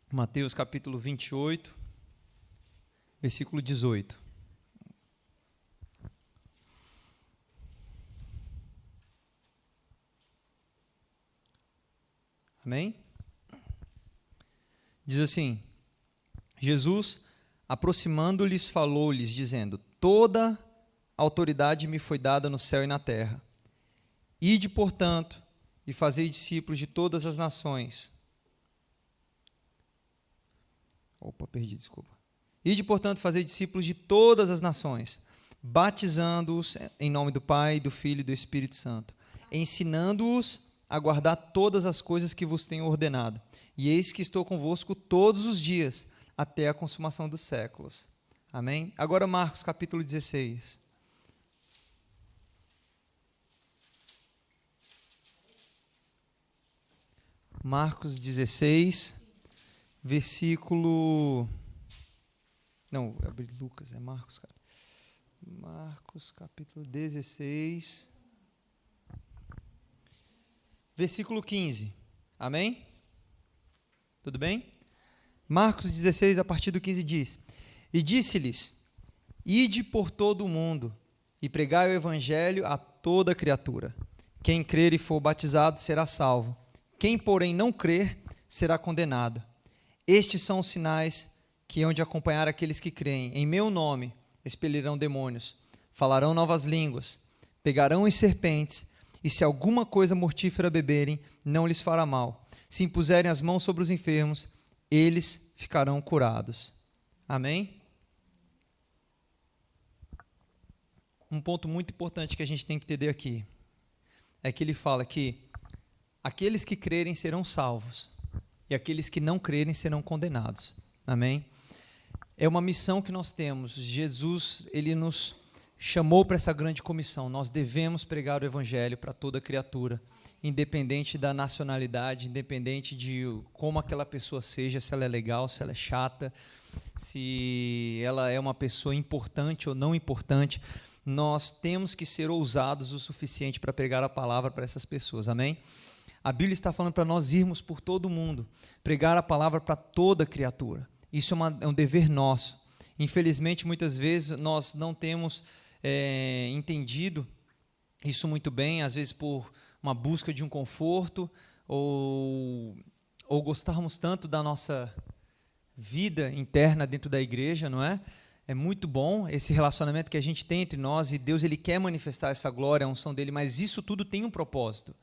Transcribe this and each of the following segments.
Mateus capítulo 28, versículo 18. Amém? Diz assim: Jesus, aproximando-lhes, falou-lhes, dizendo: Toda autoridade me foi dada no céu e na terra. Ide, portanto, e fazei discípulos de todas as nações. Ide, portanto, fazei discípulos de todas as nações, batizando-os em nome do Pai, do Filho e do Espírito Santo, ensinando-os a guardar todas as coisas que vos tenho ordenado. E eis que estou convosco todos os dias, até a consumação dos séculos. Amém? Agora Marcos capítulo 16. Marcos 16, versículo... Não, eu abri Lucas, é Marcos, cara. Marcos capítulo 16, versículo 15. Amém? Tudo bem? Marcos 16, a partir do 15 diz: E disse-lhes: Ide por todo o mundo e pregai o evangelho a toda criatura. Quem crer e for batizado será salvo. Quem, porém, não crer será condenado. Estes são os sinais que hão de acompanhar aqueles que creem. Em meu nome expelirão demônios, falarão novas línguas, pegarão em serpentes, e se alguma coisa mortífera beberem, não lhes fará mal. Se impuserem as mãos sobre os enfermos, eles ficarão curados. Amém? Um ponto muito importante que a gente tem que entender aqui é que ele fala que aqueles que crerem serão salvos e aqueles que não crerem serão condenados. Amém? É uma missão que nós temos. Jesus, ele nos chamou para essa grande comissão. Nós devemos pregar o evangelho para toda criatura, independente da nacionalidade, independente de como aquela pessoa seja, se ela é legal, se ela é chata, se ela é uma pessoa importante ou não importante. Nós temos que ser ousados o suficiente para pregar a palavra para essas pessoas. Amém? A Bíblia está falando para nós irmos por todo o mundo, pregar a palavra para toda criatura. Isso é um dever nosso. Infelizmente, muitas vezes, nós não temos entendido isso muito bem, às vezes por uma busca de um conforto, ou gostarmos tanto da nossa vida interna dentro da igreja, não é? É muito bom esse relacionamento que a gente tem entre nós, e Deus, ele quer manifestar essa glória, a unção dele, mas isso tudo tem um propósito.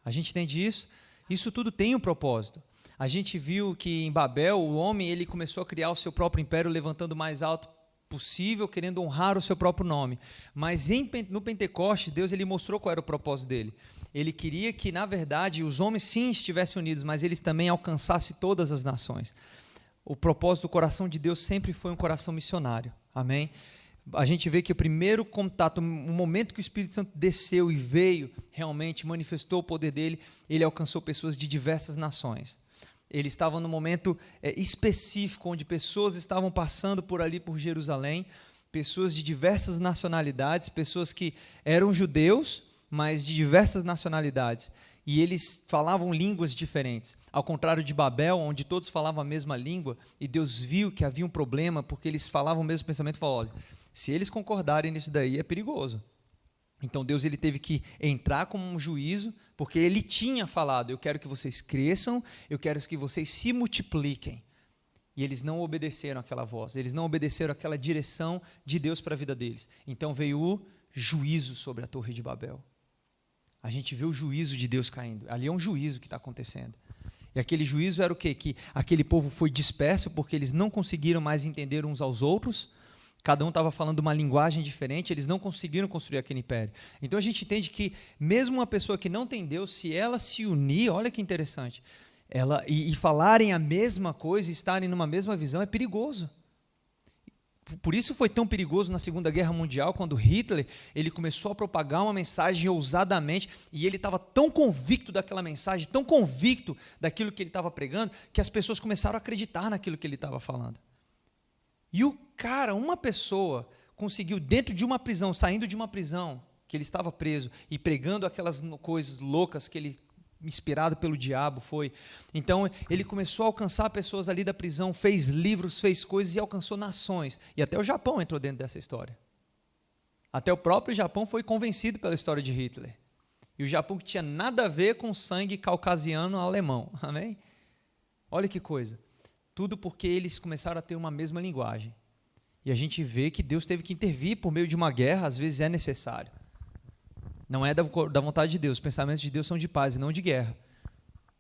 A gente entende isso? Isso tudo tem um propósito. A gente viu que em Babel, o homem, ele começou a criar o seu próprio império, levantando o mais alto possível, querendo honrar o seu próprio nome. Mas no Pentecoste, Deus, ele mostrou qual era o propósito dele. Ele queria que, na verdade, os homens sim estivessem unidos, mas eles também alcançassem todas as nações. O propósito do coração de Deus sempre foi um coração missionário. Amém? A gente vê que o primeiro contato, o momento que o Espírito Santo desceu e veio, realmente manifestou o poder dele, ele alcançou pessoas de diversas nações. Ele estava num momento específico, onde pessoas estavam passando por ali, por Jerusalém, pessoas de diversas nacionalidades, pessoas que eram judeus, mas de diversas nacionalidades. E eles falavam línguas diferentes. Ao contrário de Babel, onde todos falavam a mesma língua, e Deus viu que havia um problema, porque eles falavam o mesmo pensamento, e falou: olha, se eles concordarem nisso daí, é perigoso. Então Deus, ele teve que entrar como um juízo, porque ele tinha falado: eu quero que vocês cresçam, eu quero que vocês se multipliquem. E eles não obedeceram àquela voz, eles não obedeceram àquela direção de Deus para a vida deles. Então veio o juízo sobre a Torre de Babel. A gente vê o juízo de Deus caindo. Ali é um juízo que está acontecendo. E aquele juízo era o quê? Que aquele povo foi disperso porque eles não conseguiram mais entender uns aos outros. Cada um estava falando uma linguagem diferente, eles não conseguiram construir aquele império. Então a gente entende que mesmo uma pessoa que não tem Deus, se ela se unir, olha que interessante, e falarem a mesma coisa, estarem numa mesma visão, é perigoso. Por isso foi tão perigoso na Segunda Guerra Mundial, quando Hitler, ele começou a propagar uma mensagem ousadamente, e ele estava tão convicto daquela mensagem, tão convicto daquilo que ele estava pregando, que as pessoas começaram a acreditar naquilo que ele estava falando. E o cara, uma pessoa, conseguiu, dentro de uma prisão, saindo de uma prisão, que ele estava preso, e pregando aquelas coisas loucas que ele inspirado pelo diabo, foi. Então, ele começou a alcançar pessoas ali da prisão, fez livros, fez coisas e alcançou nações. E até o Japão entrou dentro dessa história. Até o próprio Japão foi convencido pela história de Hitler. E o Japão que tinha nada a ver com sangue caucasiano alemão. Amém? Olha que coisa. Tudo porque eles começaram a ter uma mesma linguagem. E a gente vê que Deus teve que intervir por meio de uma guerra, às vezes é necessário. Não é da vontade de Deus. Os pensamentos de Deus são de paz e não de guerra.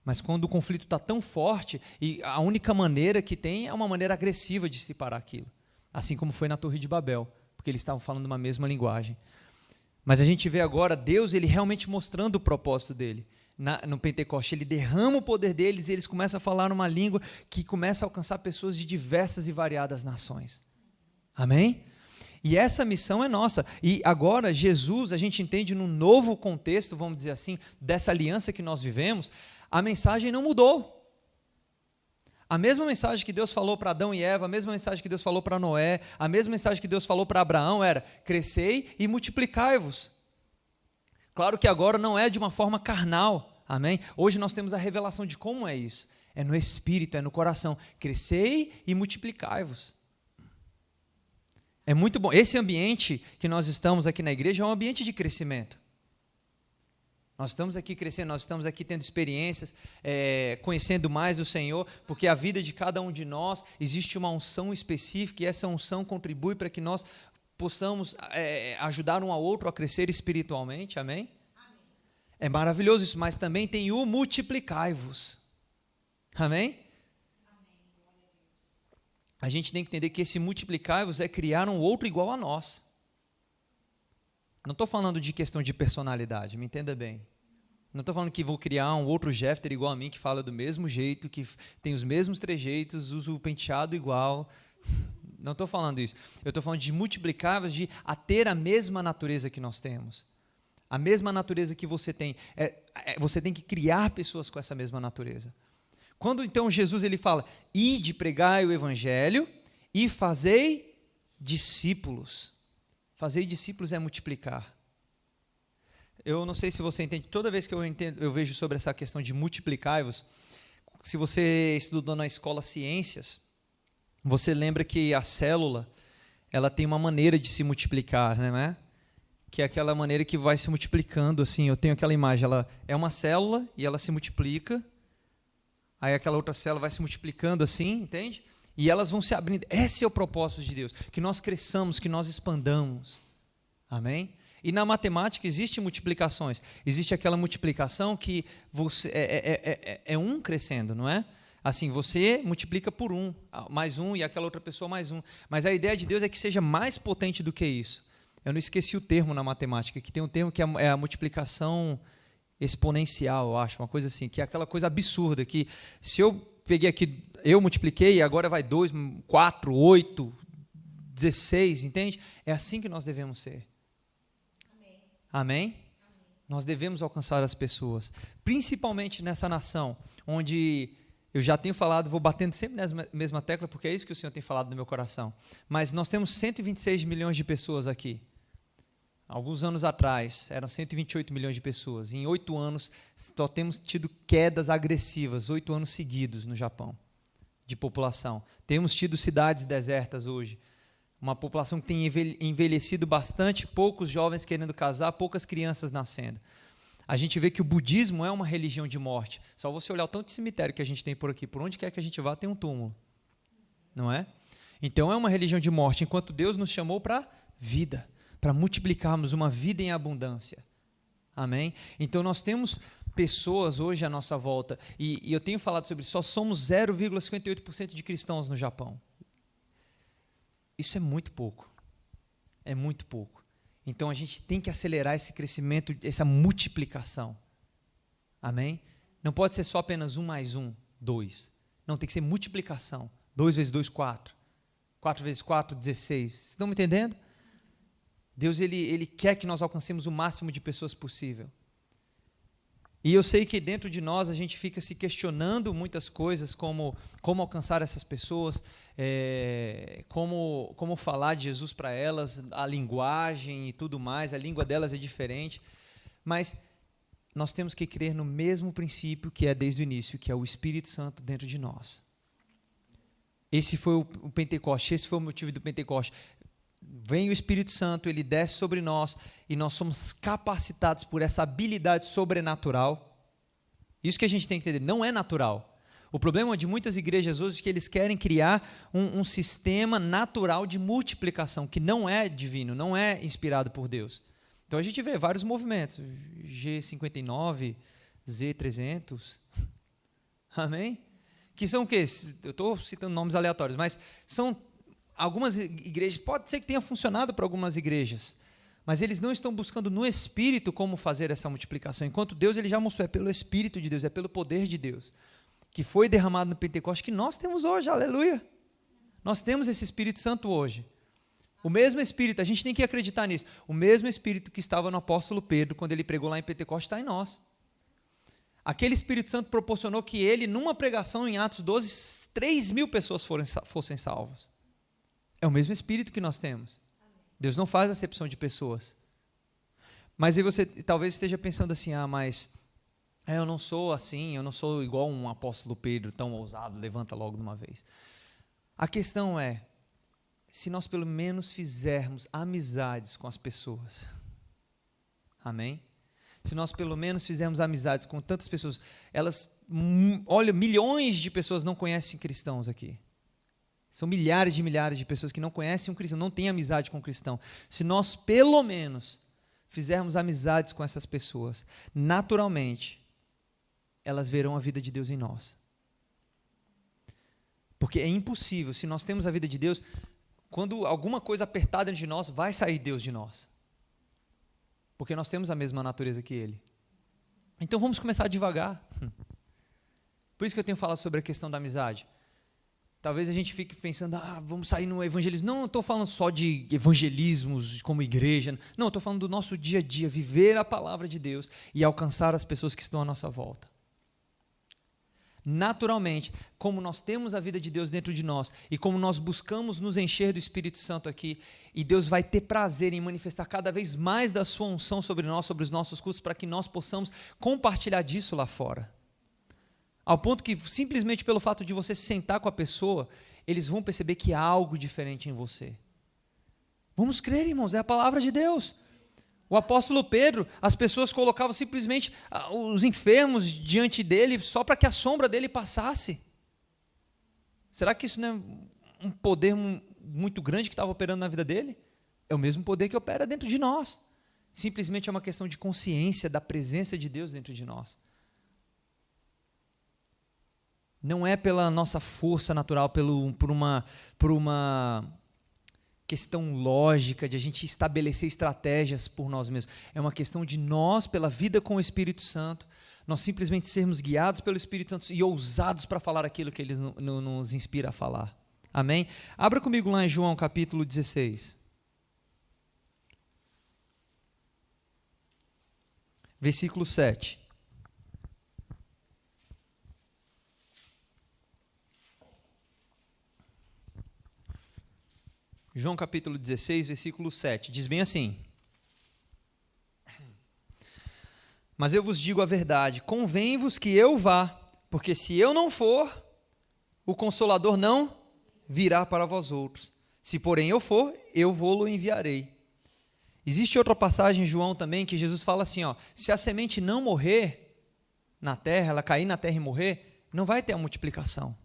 Mas quando o conflito está tão forte, e a única maneira que tem é uma maneira agressiva de se parar aquilo. Assim como foi na Torre de Babel, porque eles estavam falando uma mesma linguagem. Mas a gente vê agora Deus, ele realmente mostrando o propósito dele. No Pentecoste, ele derrama o poder deles e eles começam a falar numa língua que começa a alcançar pessoas de diversas e variadas nações. Amém? E essa missão é nossa. E agora, Jesus, a gente entende no novo contexto, vamos dizer assim, dessa aliança que nós vivemos, a mensagem não mudou. A mesma mensagem que Deus falou para Adão e Eva, a mesma mensagem que Deus falou para Noé, a mesma mensagem que Deus falou para Abraão era: crescei e multiplicai-vos. Claro que agora não é de uma forma carnal, amém? Hoje nós temos a revelação de como é isso. É no espírito, é no coração. Crescei e multiplicai-vos. É muito bom. Esse ambiente que nós estamos aqui na igreja é um ambiente de crescimento. Nós estamos aqui crescendo, nós estamos aqui tendo experiências, conhecendo mais o Senhor, porque a vida de cada um de nós existe uma unção específica e essa unção contribui para que nós possamos ajudar um ao outro a crescer espiritualmente, amém? Amém. É maravilhoso isso, mas também tem o multiplicai-vos, amém? A gente tem que entender que esse multiplicai-vos é criar um outro igual a nós. Não estou falando de questão de personalidade, me entenda bem. Não estou falando que vou criar um outro Jefter igual a mim, que fala do mesmo jeito, que tem os mesmos trejeitos, usa o penteado igual. Não estou falando isso. Eu estou falando de multiplicar-vos, de a ter a mesma natureza que nós temos. A mesma natureza que você tem. Você tem que criar pessoas com essa mesma natureza. Quando então Jesus ele fala: ide, pregai o evangelho e fazei discípulos. Fazer discípulos é multiplicar. Eu não sei se você entende, toda vez que eu vejo sobre essa questão de multiplicar-vos, se você estudou na escola ciências, você lembra que a célula, ela tem uma maneira de se multiplicar, não é? Que é aquela maneira que vai se multiplicando, assim, eu tenho aquela imagem, ela é uma célula e ela se multiplica, aí aquela outra célula vai se multiplicando assim, entende? E elas vão se abrindo. Esse é o propósito de Deus, que nós cresçamos, que nós expandamos. Amém? E na matemática existe multiplicações. Existe aquela multiplicação que você é um crescendo, não é? Assim, você multiplica por um, mais um, e aquela outra pessoa mais um. Mas a ideia de Deus é que seja mais potente do que isso. Eu não esqueci o termo na matemática, que tem um termo que é a multiplicação exponencial, eu acho, uma coisa assim, que é aquela coisa absurda, que se eu peguei aqui, eu multipliquei, e agora vai 2, 4, 8, 16, entende? É assim que nós devemos ser. Amém? Amém? Nós devemos alcançar as pessoas, principalmente nessa nação, onde eu já tenho falado, vou batendo sempre na mesma tecla, porque é isso que o Senhor tem falado no meu coração, mas nós temos 126 milhões de pessoas aqui. Alguns anos atrás, eram 128 milhões de pessoas. Em 8 anos, só temos tido quedas agressivas, 8 anos seguidos no Japão, de população. Temos tido cidades desertas hoje. Uma população que tem envelhecido bastante, poucos jovens querendo casar, poucas crianças nascendo. A gente vê que o budismo é uma religião de morte. Só você olhar o tanto de cemitério que a gente tem por aqui. Por onde quer que a gente vá, tem um túmulo. Não é? Então, é uma religião de morte, enquanto Deus nos chamou para vida, para multiplicarmos uma vida em abundância. Amém? Então, nós temos pessoas hoje à nossa volta, e eu tenho falado sobre isso, só somos 0,58% de cristãos no Japão. Isso é muito pouco. É muito pouco. Então, a gente tem que acelerar esse crescimento, essa multiplicação. Amém? Não pode ser só apenas 1 mais 1, 2. Não, tem que ser multiplicação. 2 vezes 2, 4. 4 vezes 4, 16. Vocês estão me entendendo? Deus ele quer que nós alcancemos o máximo de pessoas possível. E eu sei que dentro de nós a gente fica se questionando muitas coisas, como alcançar essas pessoas, como falar de Jesus para elas, a linguagem e tudo mais, a língua delas é diferente. Mas nós temos que crer no mesmo princípio que é desde o início, que é o Espírito Santo dentro de nós. Esse foi o Pentecoste, esse foi o motivo do Pentecoste. Vem o Espírito Santo, ele desce sobre nós e nós somos capacitados por essa habilidade sobrenatural. Isso que a gente tem que entender, não é natural. O problema de muitas igrejas hoje é que eles querem criar um sistema natural de multiplicação, que não é divino, não é inspirado por Deus. Então a gente vê vários movimentos, G59, Z300, amém? Que são o quê? Eu estou citando nomes aleatórios, mas são algumas igrejas, pode ser que tenha funcionado para algumas igrejas, mas eles não estão buscando no Espírito como fazer essa multiplicação, enquanto Deus ele já mostrou, é pelo Espírito de Deus, é pelo poder de Deus, que foi derramado no Pentecoste, que nós temos hoje, aleluia. Nós temos esse Espírito Santo hoje. O mesmo Espírito, a gente tem que acreditar nisso, o mesmo Espírito que estava no apóstolo Pedro, quando ele pregou lá em Pentecoste, está em nós. Aquele Espírito Santo proporcionou que ele, numa pregação em Atos 12, 3.000 pessoas fossem salvas. É o mesmo Espírito que nós temos. Deus não faz acepção de pessoas. Mas aí você talvez esteja pensando assim, mas eu não sou assim, eu não sou igual um apóstolo Pedro, tão ousado, levanta logo de uma vez. A questão é, se nós pelo menos fizermos amizades com as pessoas, amém? Se nós pelo menos fizermos amizades com tantas pessoas, olha, milhões de pessoas não conhecem cristãos aqui. São milhares de pessoas que não conhecem um cristão, não têm amizade com um cristão. Se nós pelo menos fizermos amizades com essas pessoas, naturalmente, elas verão a vida de Deus em nós. Porque é impossível, se nós temos a vida de Deus, quando alguma coisa apertar dentro de nós, vai sair Deus de nós. Porque nós temos a mesma natureza que Ele. Então vamos começar devagar. Por isso que eu tenho falado sobre a questão da amizade. Talvez a gente fique pensando, vamos sair no evangelismo. Não, eu estou falando só de evangelismos como igreja. Não, eu estou falando do nosso dia a dia, viver a palavra de Deus e alcançar as pessoas que estão à nossa volta. Naturalmente, como nós temos a vida de Deus dentro de nós e como nós buscamos nos encher do Espírito Santo aqui, e Deus vai ter prazer em manifestar cada vez mais da sua unção sobre nós, sobre os nossos cultos, para que nós possamos compartilhar disso lá fora. Ao ponto que simplesmente pelo fato de você se sentar com a pessoa, eles vão perceber que há algo diferente em você. Vamos crer, irmãos, é a palavra de Deus. O apóstolo Pedro, as pessoas colocavam simplesmente os enfermos diante dele só para que a sombra dele passasse. Será que isso não é um poder muito grande que estava operando na vida dele? É o mesmo poder que opera dentro de nós. Simplesmente é uma questão de consciência da presença de Deus dentro de nós. Não é pela nossa força natural, por uma questão lógica, de a gente estabelecer estratégias por nós mesmos. É uma questão de nós, pela vida com o Espírito Santo, nós simplesmente sermos guiados pelo Espírito Santo e ousados para falar aquilo que Ele nos inspira a falar. Amém? Abra comigo lá em João capítulo 16. Versículo 7. João capítulo 16, versículo 7, diz bem assim: Mas eu vos digo a verdade, convém-vos que eu vá, porque se eu não for, o Consolador não virá para vós outros. Se porém eu for, eu vou-lo enviarei. Existe outra passagem em João também, que Jesus fala assim, se a semente não morrer na terra, ela cair na terra e morrer, não vai ter a multiplicação.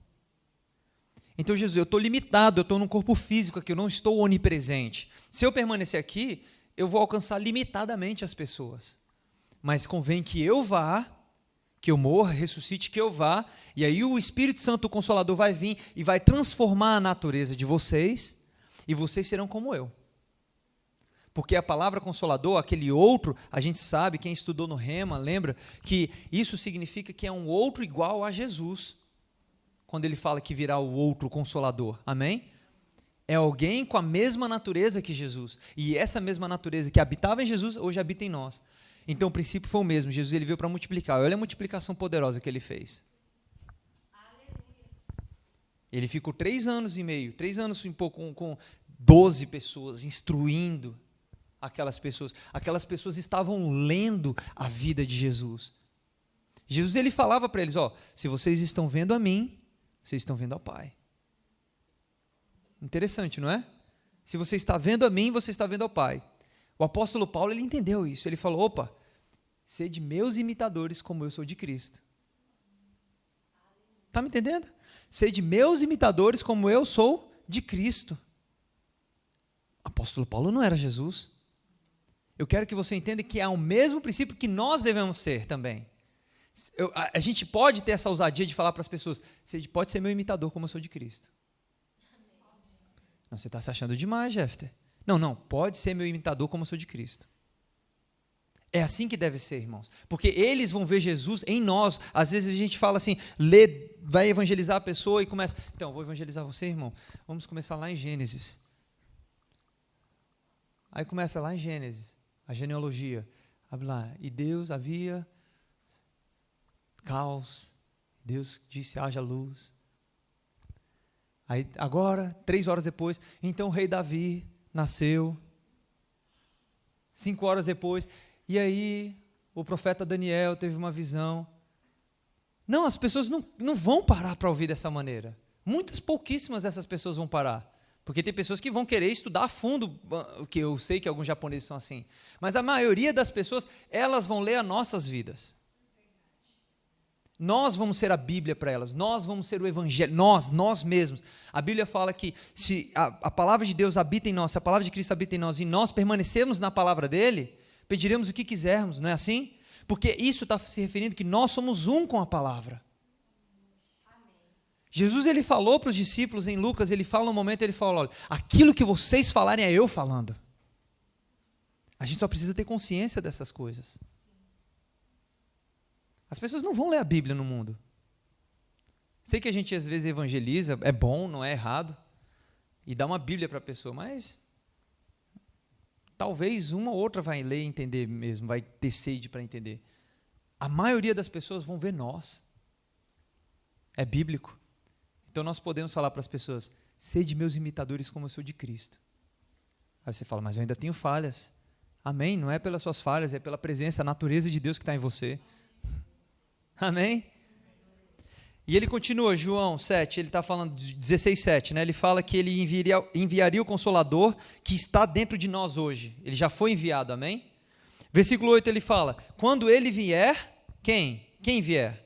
Então, Jesus, eu estou limitado, eu estou num corpo físico aqui, eu não estou onipresente. Se eu permanecer aqui, eu vou alcançar limitadamente as pessoas. Mas convém que eu vá, que eu morra, ressuscite, que eu vá, e aí o Espírito Santo, o Consolador, vai vir e vai transformar a natureza de vocês, e vocês serão como eu. Porque a palavra Consolador, aquele outro, a gente sabe, quem estudou no Rema, lembra, que isso significa que é um outro igual a Jesus. Quando ele fala que virá o outro Consolador, amém? É alguém com a mesma natureza que Jesus, e essa mesma natureza que habitava em Jesus, hoje habita em nós. Então o princípio foi o mesmo, Jesus ele veio para multiplicar, olha a multiplicação poderosa que ele fez. Aleluia. Ele ficou 3 anos e meio, 3 anos e pouco com 12 pessoas, instruindo, aquelas pessoas. Aquelas pessoas estavam lendo a vida de Jesus. Jesus ele falava para eles, se vocês estão vendo a mim, vocês estão vendo ao Pai. Interessante, não é? Se você está vendo a mim, você está vendo ao Pai. O apóstolo Paulo ele entendeu isso. Ele falou, sede meus imitadores como eu sou de Cristo. Está me entendendo? Sede meus imitadores como eu sou de Cristo. O apóstolo Paulo não era Jesus. Eu quero que você entenda que é o mesmo princípio que nós devemos ser também. A gente pode ter essa ousadia de falar para as pessoas, você pode ser meu imitador como eu sou de Cristo. Não, você está se achando demais, Jefter. Não, pode ser meu imitador como eu sou de Cristo. É assim que deve ser, irmãos. Porque eles vão ver Jesus em nós. Às vezes a gente fala assim, vai evangelizar a pessoa e começa, então, vou evangelizar você, irmão. Vamos começar lá em Gênesis. Aí começa lá em Gênesis, a genealogia. Abre lá, e Deus havia caos. Deus disse, haja luz. Aí agora, 3 horas depois, então o rei Davi nasceu. 5 horas depois, e aí o profeta Daniel teve uma visão. Não, as pessoas não vão parar para ouvir dessa maneira. Pouquíssimas dessas pessoas vão parar. Porque tem pessoas que vão querer estudar a fundo, que eu sei que alguns japoneses são assim. Mas a maioria das pessoas, elas vão ler as nossas vidas. Nós vamos ser a Bíblia para elas, nós vamos ser o Evangelho, nós mesmos. A Bíblia fala que se a palavra de Deus habita em nós, se a palavra de Cristo habita em nós e nós permanecermos na palavra dele, pediremos o que quisermos, não é assim? Porque isso está se referindo que nós somos um com a palavra. Amém. Jesus ele falou para os discípulos em Lucas, ele fala um momento, ele fala, olha, aquilo que vocês falarem é eu falando. A gente só precisa ter consciência dessas coisas. As pessoas não vão ler a Bíblia no mundo. Sei que a gente às vezes evangeliza, é bom, não é errado, e dá uma Bíblia para a pessoa, mas talvez uma ou outra vai ler e entender mesmo, vai ter sede para entender. A maioria das pessoas vão ver nós. É bíblico. Então nós podemos falar para as pessoas, sede meus imitadores como eu sou de Cristo. Aí você fala, mas eu ainda tenho falhas. Amém? Não é pelas suas falhas, é pela presença, a natureza de Deus que está em você. Amém? E ele continua, João 7, ele está falando, 16:7, né? Ele fala que ele enviaria o Consolador que está dentro de nós hoje. Ele já foi enviado, amém? Versículo 8 ele fala, quando ele vier, quem? Quem vier?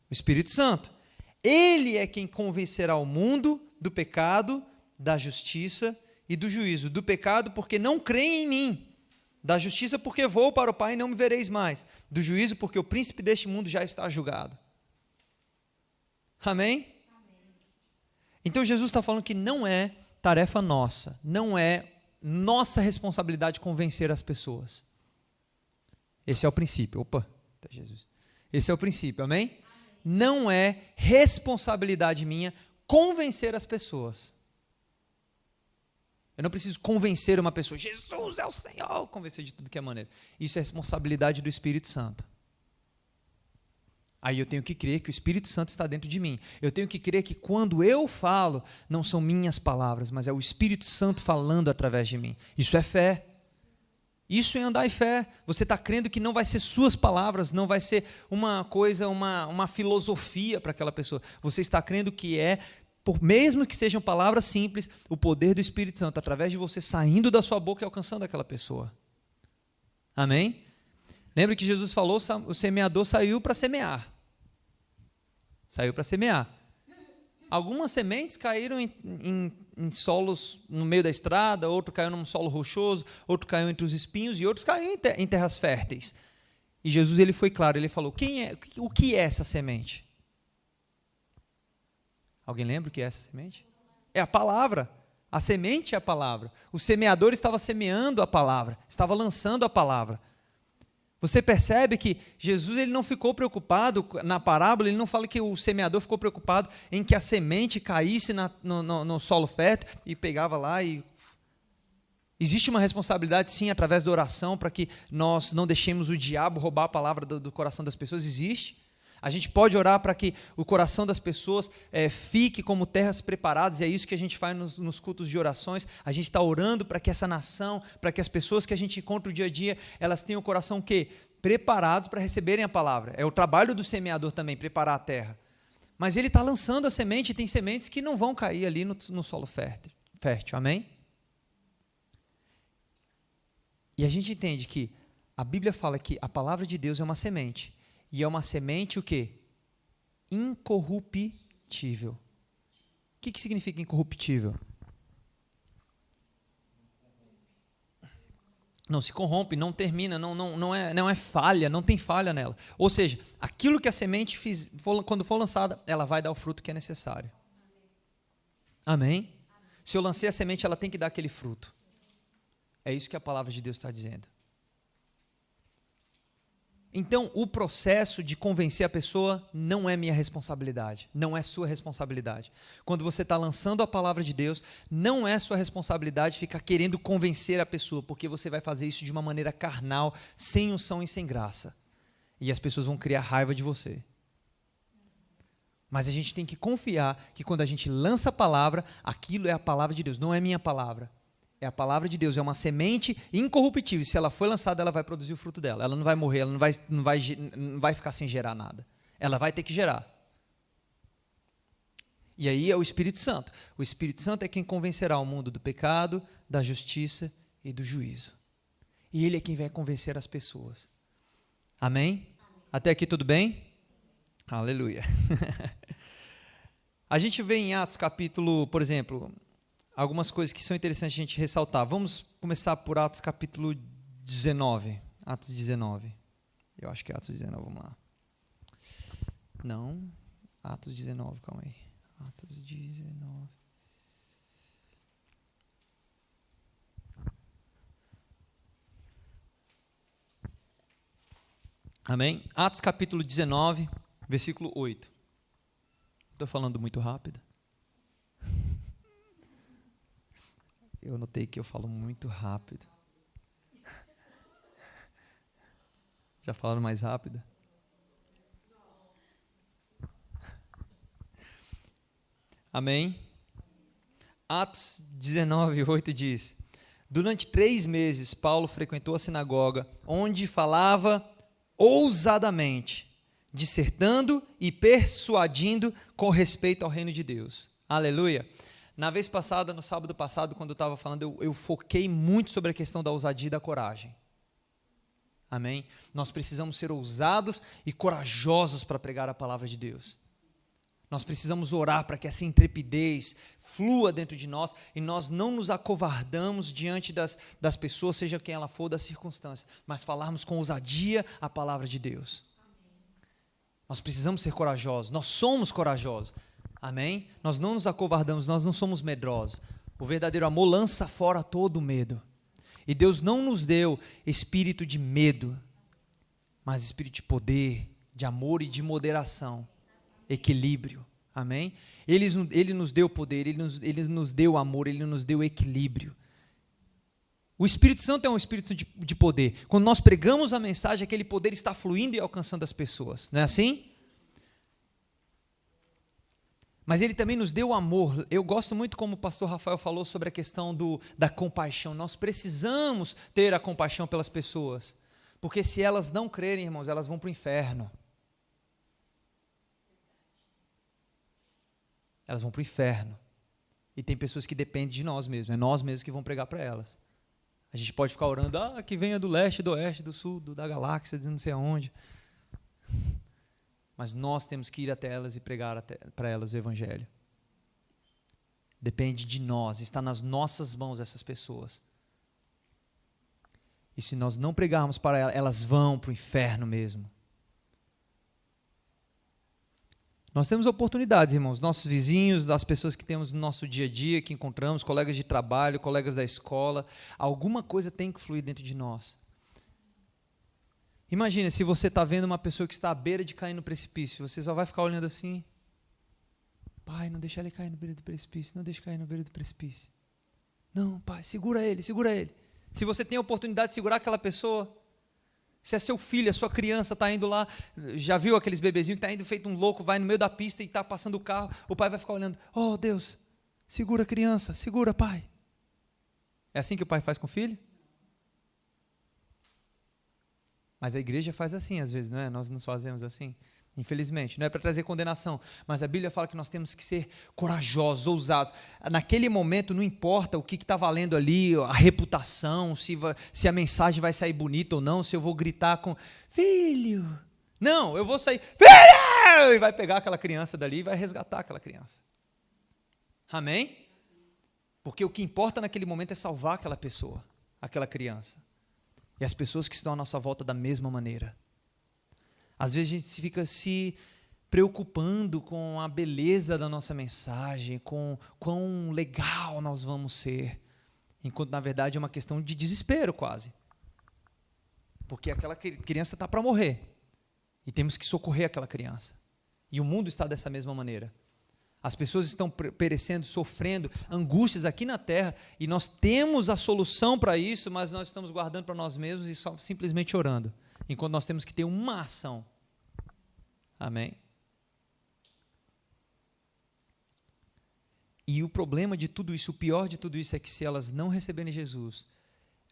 O Espírito Santo. Ele é quem convencerá o mundo do pecado, da justiça e do juízo. Do pecado porque não creem em mim. Da justiça porque vou para o Pai e não me vereis mais. Do juízo porque o príncipe deste mundo já está julgado. Amém? Então Jesus está falando que não é tarefa nossa, não é nossa responsabilidade convencer as pessoas. Esse é o princípio. Opa, tá Jesus. Esse é o princípio, amém? Não é responsabilidade minha convencer as pessoas. Eu não preciso convencer uma pessoa, Jesus é o Senhor, convencer de tudo que é maneira. Isso é responsabilidade do Espírito Santo. Aí eu tenho que crer que o Espírito Santo está dentro de mim. Eu tenho que crer que quando eu falo, não são minhas palavras, mas é o Espírito Santo falando através de mim. Isso é fé. Isso é andar em fé. Você está crendo que não vai ser suas palavras, não vai ser uma coisa, uma filosofia para aquela pessoa. Você está crendo que mesmo que sejam palavras simples, o poder do Espírito Santo, através de você saindo da sua boca e alcançando aquela pessoa. Amém? Lembra que Jesus falou, o semeador saiu para semear. Saiu para semear. Algumas sementes caíram em solos no meio da estrada, outro caiu num solo rochoso, outro caiu entre os espinhos e outros caíram em terras férteis. E Jesus ele foi claro, ele falou, o que é essa semente? Alguém lembra o que é essa semente? É a palavra. A semente é a palavra. O semeador estava semeando a palavra, estava lançando a palavra. Você percebe que Jesus ele não ficou preocupado, na parábola, ele não fala que o semeador ficou preocupado em que a semente caísse no solo fértil e pegava lá e... Existe uma responsabilidade, sim, através da oração, para que nós não deixemos o diabo roubar a palavra do coração das pessoas, existe. A gente pode orar para que o coração das pessoas fique como terras preparadas, e é isso que a gente faz nos cultos de orações. A gente está orando para que essa nação, para que as pessoas que a gente encontra o dia a dia, elas tenham o coração o quê? Preparados para receberem a palavra. É o trabalho do semeador também, preparar a terra. Mas ele está lançando a semente, e tem sementes que não vão cair ali no solo fértil. Amém? E a gente entende que a Bíblia fala que a palavra de Deus é uma semente. E é uma semente o quê? Incorruptível. O que significa incorruptível? Não se corrompe, não termina, não é falha, não tem falha nela. Ou seja, aquilo que a semente quando for lançada, ela vai dar o fruto que é necessário. Amém? Se eu lancei a semente, ela tem que dar aquele fruto. É isso que a palavra de Deus está dizendo. Então, o processo de convencer a pessoa não é minha responsabilidade, não é sua responsabilidade. Quando você está lançando a palavra de Deus, não é sua responsabilidade ficar querendo convencer a pessoa, porque você vai fazer isso de uma maneira carnal, sem unção e sem graça. E as pessoas vão criar raiva de você. Mas a gente tem que confiar que quando a gente lança a palavra, aquilo é a palavra de Deus, não é minha palavra. É a palavra de Deus, é uma semente incorruptível. E se ela for lançada, ela vai produzir o fruto dela. Ela não vai morrer, ela não vai ficar sem gerar nada. Ela vai ter que gerar. E aí é o Espírito Santo. O Espírito Santo é quem convencerá o mundo do pecado, da justiça e do juízo. E ele é quem vai convencer as pessoas. Amém? Até aqui tudo bem? Aleluia. A gente vê em Atos capítulo, por exemplo, algumas coisas que são interessantes a gente ressaltar. Vamos começar por Atos capítulo 19. Atos 19. Eu acho que é Atos 19, vamos lá. Não, Atos 19, calma aí. Atos 19. Amém? Atos capítulo 19, versículo 8. Estou falando muito rápido? Eu notei que eu falo muito rápido. Já falaram mais rápido? Amém? Atos 19, 8 diz: durante 3 meses, Paulo frequentou a sinagoga, onde falava ousadamente, dissertando e persuadindo com respeito ao reino de Deus. Aleluia! Na vez passada, no sábado passado, quando eu estava falando, eu foquei muito sobre a questão da ousadia e da coragem. Amém? Nós precisamos ser ousados e corajosos para pregar a palavra de Deus. Nós precisamos orar para que essa intrepidez flua dentro de nós e nós não nos acovardamos diante das pessoas, seja quem ela for, das circunstâncias, mas falarmos com ousadia a palavra de Deus. Nós precisamos ser corajosos, nós somos corajosos. Amém? Nós não nos acovardamos, nós não somos medrosos. O verdadeiro amor lança fora todo o medo. E Deus não nos deu espírito de medo, mas espírito de poder, de amor e de moderação, equilíbrio. Amém? Ele nos deu poder, ele nos deu amor, ele nos deu equilíbrio. O Espírito Santo é um espírito de poder. Quando nós pregamos a mensagem, aquele poder está fluindo e alcançando as pessoas. Não é assim? Mas ele também nos deu amor. Eu gosto muito como o pastor Rafael falou sobre a questão da compaixão. Nós precisamos ter a compaixão pelas pessoas. Porque se elas não crerem, irmãos, elas vão para o inferno. Elas vão para o inferno. E tem pessoas que dependem de nós mesmos. É nós mesmos que vamos pregar para elas. A gente pode ficar orando, que venha do leste, do oeste, do sul, da galáxia, de não sei aonde. Mas nós temos que ir até elas e pregar para elas o Evangelho. Depende de nós, está nas nossas mãos essas pessoas. E se nós não pregarmos para elas, elas vão para o inferno mesmo. Nós temos oportunidades, irmãos, nossos vizinhos, das pessoas que temos no nosso dia a dia, que encontramos, colegas de trabalho, colegas da escola, alguma coisa tem que fluir dentro de nós. Imagina, se você está vendo uma pessoa que está à beira de cair no precipício, você só vai ficar olhando assim, pai, não deixa ele cair no beira do precipício, não deixa cair no beira do precipício. Não, pai, segura ele, segura ele. Se você tem a oportunidade de segurar aquela pessoa, Se é seu filho, a sua criança está indo lá, já viu aqueles bebezinhos que está indo feito um louco, vai no meio da pista e está passando o carro, o pai vai ficar olhando, oh Deus, segura a criança, segura pai. É assim que o pai faz com o filho? Mas a igreja faz assim às vezes, não é? Nós nos fazemos assim, infelizmente. Não é para trazer condenação, mas a Bíblia fala que nós temos que ser corajosos, ousados. Naquele momento não importa o que está valendo ali, a reputação, se a mensagem vai sair bonita ou não, se eu vou gritar com, filho. Não, eu vou sair, filho! E vai pegar aquela criança dali e vai resgatar aquela criança. Amém? Porque o que importa naquele momento é salvar aquela pessoa, aquela criança. E as pessoas que estão à nossa volta da mesma maneira. Às vezes a gente fica se preocupando com a beleza da nossa mensagem, com quão legal nós vamos ser, enquanto na verdade é uma questão de desespero quase. Porque aquela criança está para morrer. E temos que socorrer aquela criança. E o mundo está dessa mesma maneira. As pessoas estão perecendo, sofrendo angústias aqui na terra, e nós temos a solução para isso, mas nós estamos guardando para nós mesmos e só simplesmente orando, enquanto nós temos que ter uma ação. Amém? E o problema de tudo isso, o pior de tudo isso é que se elas não receberem Jesus,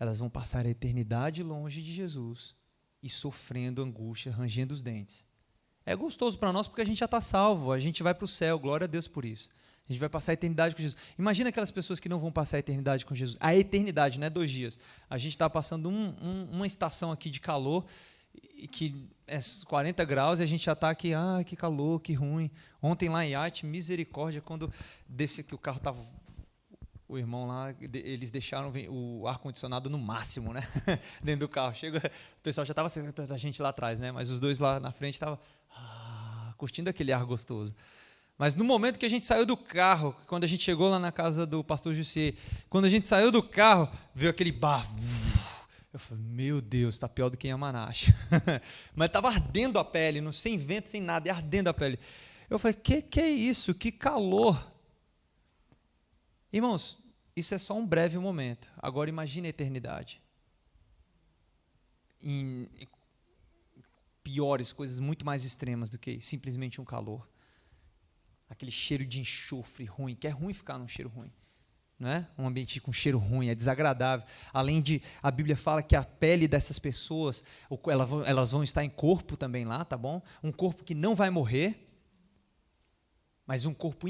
elas vão passar a eternidade longe de Jesus e sofrendo angústia, rangendo os dentes. É gostoso para nós porque a gente já está salvo, a gente vai para o céu, glória a Deus por isso. A gente vai passar a eternidade com Jesus. Imagina aquelas pessoas que não vão passar a eternidade com Jesus. A eternidade, não é 2 dias. A gente está passando uma estação aqui de calor, que é 40 graus, e a gente já está aqui, que calor, que ruim. Ontem lá em Iate, misericórdia, quando desce aqui o carro estava... O irmão lá, eles deixaram o ar-condicionado no máximo, né? Dentro do carro. Chega, o pessoal já estava a gente lá atrás, né? Mas os dois lá na frente estavam curtindo aquele ar gostoso. Mas no momento que a gente saiu do carro, quando a gente chegou lá na casa do pastor Jussier, quando a gente saiu do carro, veio aquele bafo. Eu falei, meu Deus, está pior do que em Yamanashi. Mas estava ardendo a pele, sem vento, sem nada, e ardendo a pele. Eu falei, que é isso? Que calor! Irmãos, isso é só um breve momento. Agora imagine a eternidade. Em piores, coisas muito mais extremas do que simplesmente um calor. Aquele cheiro de enxofre ruim, que é ruim ficar num cheiro ruim. Não é? Um ambiente com cheiro ruim, é desagradável. Além de, a Bíblia fala que a pele dessas pessoas, elas vão estar em corpo também lá, tá bom? Um corpo que não vai morrer, mas um corpo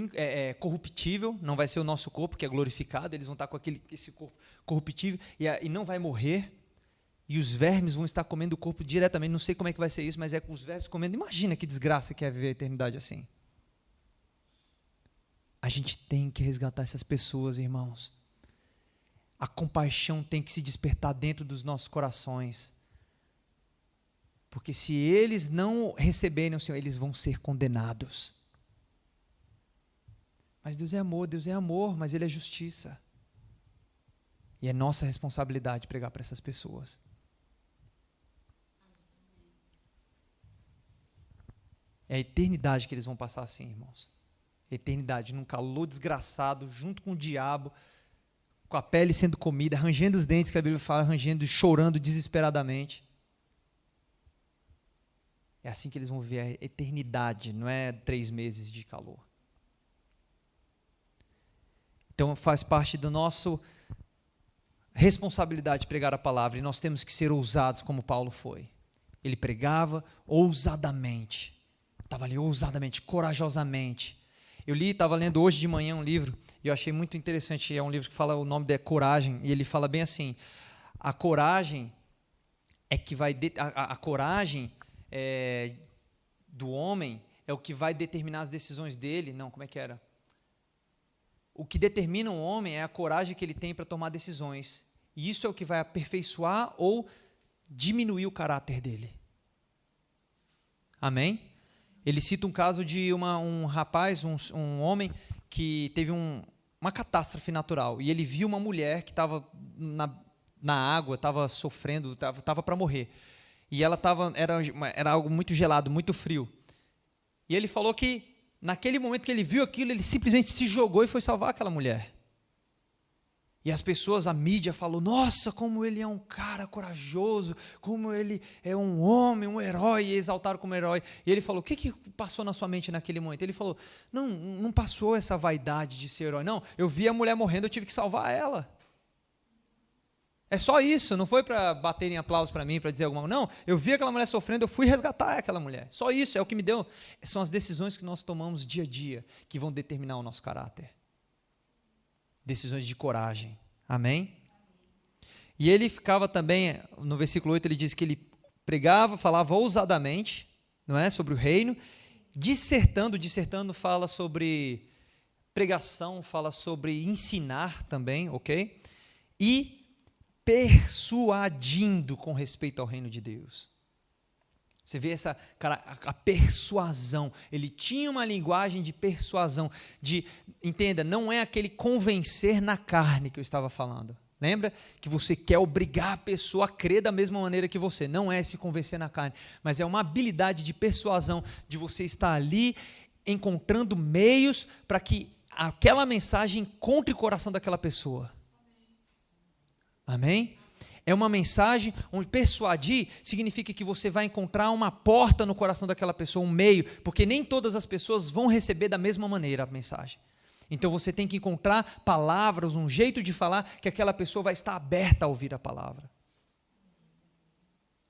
corruptível, não vai ser o nosso corpo que é glorificado, eles vão estar com esse corpo corruptível e não vai morrer, e os vermes vão estar comendo o corpo diretamente, não sei como é que vai ser isso, mas é com os vermes comendo. Imagina que desgraça que é viver a eternidade assim. A gente tem que resgatar essas pessoas, irmãos. A compaixão tem que se despertar dentro dos nossos corações, porque se eles não receberem o Senhor, eles vão ser condenados. Mas Deus é amor, mas Ele é justiça. E é nossa responsabilidade pregar para essas pessoas. É a eternidade que eles vão passar assim, irmãos. Eternidade, num calor desgraçado, junto com o diabo, com a pele sendo comida, rangendo os dentes, que a Bíblia fala, rangendo, chorando desesperadamente. É assim que eles vão ver a eternidade, não é 3 meses de calor. Então faz parte da nossa responsabilidade pregar a palavra, e nós temos que ser ousados como Paulo foi. Ele pregava ousadamente, estava ali ousadamente, corajosamente. Eu estava lendo hoje de manhã um livro, e eu achei muito interessante, é um livro que fala, o nome é Coragem, e ele fala bem assim, a coragem é que vai, a coragem do homem é o que vai determinar as decisões dele, não, como é que era? O que determina um homem é a coragem que ele tem para tomar decisões. E isso é o que vai aperfeiçoar ou diminuir o caráter dele. Amém? Ele cita um caso de um rapaz, um homem, que teve uma catástrofe natural. E ele viu uma mulher que estava na água, estava sofrendo, estava para morrer. E ela era algo muito gelado, muito frio. E ele falou que, naquele momento que ele viu aquilo, ele simplesmente se jogou e foi salvar aquela mulher. E as pessoas, a mídia falou, nossa, como ele é um cara corajoso, como ele é um homem, um herói, e exaltaram como herói. E ele falou, o que passou na sua mente naquele momento? Ele falou, não passou essa vaidade de ser herói, não, eu vi a mulher morrendo, eu tive que salvar ela. É só isso, não foi para baterem aplausos para mim, para dizer alguma coisa, não, eu vi aquela mulher sofrendo, eu fui resgatar aquela mulher. Só isso, é o que me deu, são as decisões que nós tomamos dia a dia, que vão determinar o nosso caráter. Decisões de coragem, amém? E ele ficava também, no versículo 8 ele diz que ele pregava, falava ousadamente, não é, sobre o reino, dissertando fala sobre pregação, fala sobre ensinar também, ok? E persuadindo com respeito ao reino de Deus. Você vê a persuasão, ele tinha uma linguagem de persuasão, entenda, não é aquele convencer na carne que eu estava falando, lembra? Que você quer obrigar a pessoa a crer da mesma maneira que você, não é se convencer na carne, mas é uma habilidade de persuasão, de você estar ali encontrando meios para que aquela mensagem encontre o coração daquela pessoa, amém? É uma mensagem onde persuadir significa que você vai encontrar uma porta no coração daquela pessoa, um meio, porque nem todas as pessoas vão receber da mesma maneira a mensagem. Então você tem que encontrar palavras, um jeito de falar que aquela pessoa vai estar aberta a ouvir a palavra.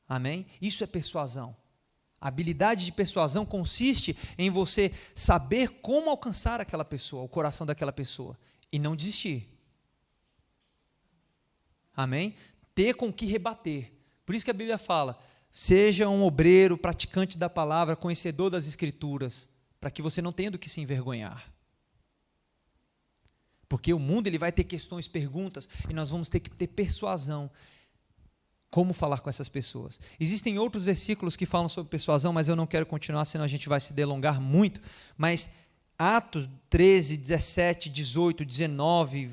Amém? Isso é persuasão. A habilidade de persuasão consiste em você saber como alcançar aquela pessoa, o coração daquela pessoa, e não desistir. Amém? Ter com que rebater. Por isso que a Bíblia fala, seja um obreiro, praticante da palavra, conhecedor das Escrituras, para que você não tenha do que se envergonhar. Porque o mundo ele vai ter questões, perguntas, e nós vamos ter que ter persuasão. Como falar com essas pessoas. Existem outros versículos que falam sobre persuasão, mas eu não quero continuar, senão a gente vai se delongar muito, mas Atos 13, 17, 18, 19,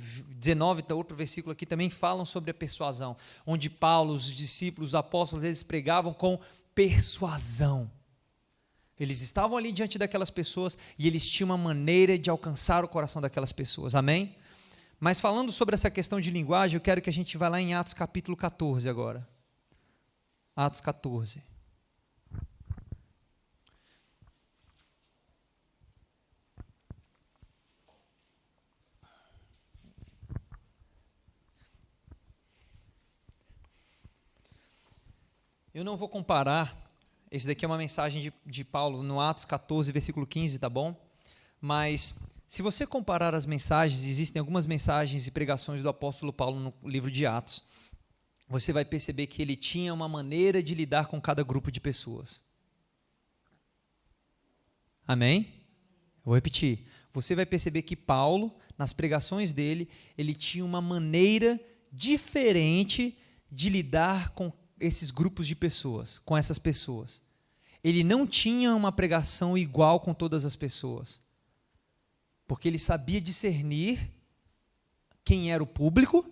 outro versículo aqui também falam sobre a persuasão, onde Paulo, os discípulos, os apóstolos, eles pregavam com persuasão. Eles estavam ali diante daquelas pessoas e eles tinham uma maneira de alcançar o coração daquelas pessoas, amém? Mas falando sobre essa questão de linguagem, eu quero que a gente vá lá em Atos capítulo 14 agora. Atos 14. Eu não vou comparar, esse daqui é uma mensagem de Paulo no Atos 14, versículo 15, tá bom? Mas se você comparar as mensagens, existem algumas mensagens e pregações do apóstolo Paulo no livro de Atos, você vai perceber que ele tinha uma maneira de lidar com cada grupo de pessoas. Amém? Eu vou repetir. Você vai perceber que Paulo, nas pregações dele, ele tinha uma maneira diferente de lidar com esses grupos de pessoas, com essas pessoas. Ele não tinha uma pregação igual com todas as pessoas, porque ele sabia discernir quem era o público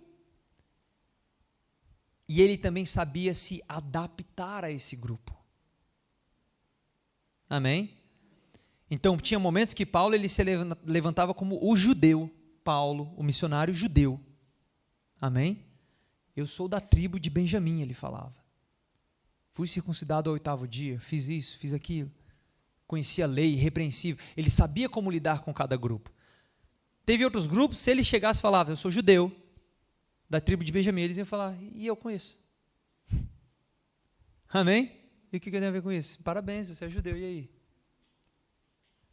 e ele também sabia se adaptar a esse grupo. Amém? Então, tinha momentos que Paulo ele se levantava como o judeu, Paulo, o missionário judeu. Amém? Eu sou da tribo de Benjamim, ele falava. Fui circuncidado ao 8º dia, fiz isso, fiz aquilo. Conhecia a lei, irrepreensível. Ele sabia como lidar com cada grupo. Teve outros grupos, se ele chegasse e falava, eu sou judeu, da tribo de Benjamim, eles iam falar, e eu conheço. Amém? E o que tem a ver com isso? Parabéns, você é judeu, e aí?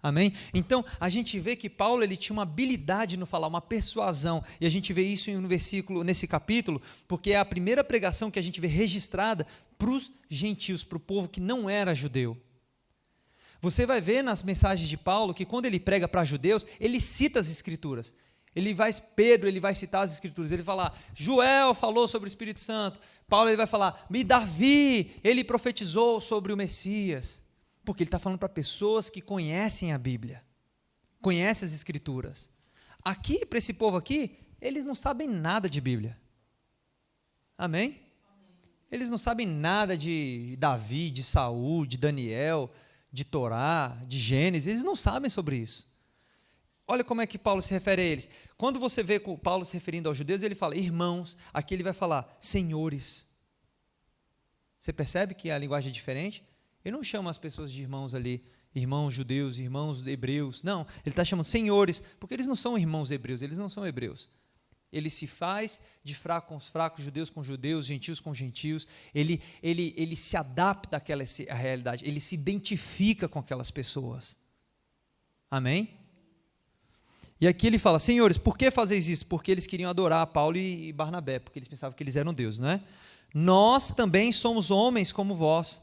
Amém? Então, a gente vê que Paulo ele tinha uma habilidade no falar, uma persuasão, e a gente vê isso no versículo, nesse capítulo, porque é a primeira pregação que a gente vê registrada para os gentios, para o povo que não era judeu. Você vai ver nas mensagens de Paulo que quando ele prega para judeus, ele cita as Escrituras. Pedro ele vai citar as Escrituras, ele vai falar, Joel falou sobre o Espírito Santo, Paulo ele vai falar, Davi, ele profetizou sobre o Messias. Porque ele está falando para pessoas que conhecem a Bíblia, conhecem as Escrituras. Aqui, para esse povo aqui, eles não sabem nada de Bíblia. Amém? Eles não sabem nada de Davi, de Saul, de Daniel, de Torá, de Gênesis, eles não sabem sobre isso. olha como é que Paulo se refere a eles. Quando você vê Paulo se referindo aos judeus, ele fala irmãos, aqui ele vai falar senhores. Você percebe que a linguagem é diferente? Ele não chama as pessoas de irmãos ali, irmãos judeus, irmãos hebreus, não, ele está chamando senhores, porque eles não são irmãos hebreus, eles não são hebreus. Ele se faz de fraco com os fracos, judeus com judeus, gentios com gentios, ele se adapta àquela realidade, ele se identifica com aquelas pessoas. Amém? E aqui ele fala, senhores, por que fazeis isso? Porque eles queriam adorar Paulo e Barnabé, porque eles pensavam que eles eram Deus, não é? Nós também somos homens como vós,